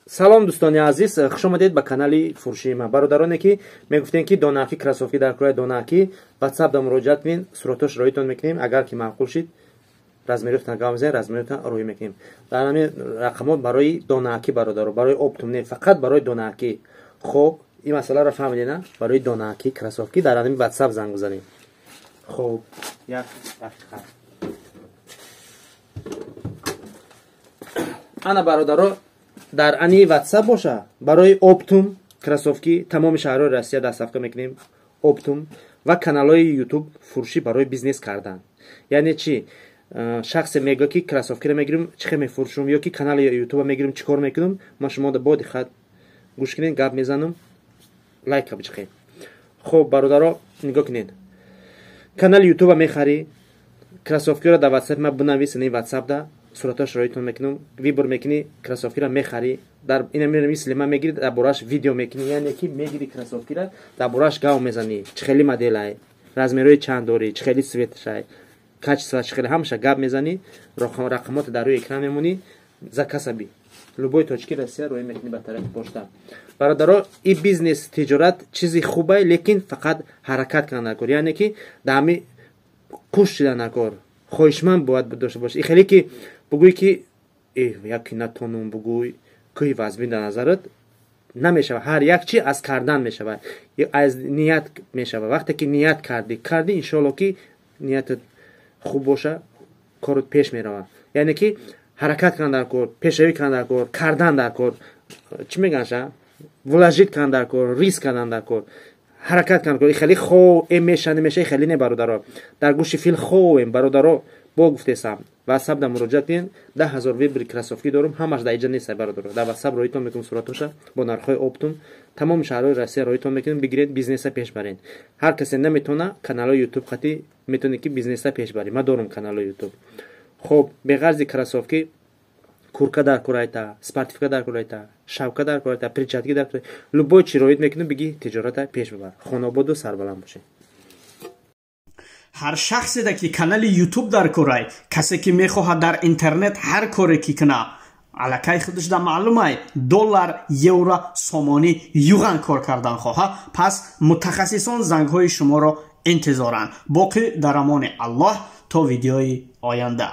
سلام دوستان عزیز، خوش آمدید به کانال فروشی ما. برادرانی که میگفتین که دوناکی کراسوفی در کره دوناکی واتساپ دم مراجعت بین صورتش رویتون میکنیم. اگر که معقول شید رزمیرتون نگاه میزنید، رزمیرتون روی میکنیم. در همین رقمات برای دوناکی برادر، برای اپتوم نه، فقط برای دوناکی. خب این مسئله را فهمیدین نه؟ برای دوناکی کراسوفی در همین واتساپ زنگ بزنید. خب یک دقیقه انا برادرها در انی واتساپ باشه برای اپتوم کراسوفی تمام شهرهای روسیه دستافته میکنیم. اپتوم و کانال های یوتیوب فروشی برای بیزنس کردن. یعنی چی؟ شخص میگه که کراسوفی رو میگیرم چه میفروشم یا که کانال یوتیوب میگیرم چیکار میکنم، ما شما در بعد خط گوش کنین، گپ میزنم، لایک بچخین. خب برادرها نگاه کنین، کانال یوتیوب میخری، کراسوفی رو در واتساپ ما بنویسین. این واتساپ دا صورتش رویتون میکنم، ویبر میکنی کراسوفی را میخری، در این مثل من میگیری در براش ویدیو میکنی. یعنی که میگیری کراسوفی را در براش گاو میزنی، چه خیلی مدل ای، رزمیروی چند دوری، چه خیلی سویتش ای، کاچ ساچ خیلی همش گاو میزنی، رقمات در روی اکران میمونی، زکاسبی لوبوی توچکی روسیه روی میکنی به طرف پشت. برادرها این بیزنس تجارت چیزی خوبه، لیکن فقط حرکت کنه نکن. یعنی که دامی کوش نکن، خوشمند باید داشته باش. خیلی که بگویی که یکی نتونم بگوی که وزبین در نظرت نمیشه. هر یک چی از کردن میشه، از نیت میشه. وقتی که نیت کردی انشالله که نیت خوب باشه کارت پیش میره. یعنی که حرکت کن در کار، پیشروی کن در کار، کردن در کار، چی میگن ولاجیت کن در کار، ریسک کردن در کار، حرکت کن کار. خیلی خو میشه نمیشه خیلی نه برادرها. در گوش فیل خو برادرها با گفتم واتساپ در مراجعت بین 10,000 ویبر کراسوفی دارم، همش در اینجا نیست برادرها. در واتساپ رویتون میکنم صورتش با نرخ اپتوم تمام شهرهای روسیه رویتون میکنم. بگیرید بیزنس پیش برین. هر کسی نمیتونه کانال یوتیوب خاطی میتونه که بیزنس پیش بری. ما دارم کانال یوتیوب. خب به غرض کراسوفی کورکا در کورایتا، سپارتیفیکا در کورایتا، شاوکا در کورایتا، پرچاتگی در کورایتا، لوبوی چی رویت میکنم بگی تجارت پیش ببر. خانواده سربلند باشه. هر شخصی ده که کانال یوتیوب در کورای، کسی که میخواهد در اینترنت هر کاری که کنه علاقه خودش در معلومه دلار، یورو، سومانی، یوغن کار کردن خواه، پس متخصصان زنگ های شما را انتظارن. باقی در امان الله تا ویدیوی آینده.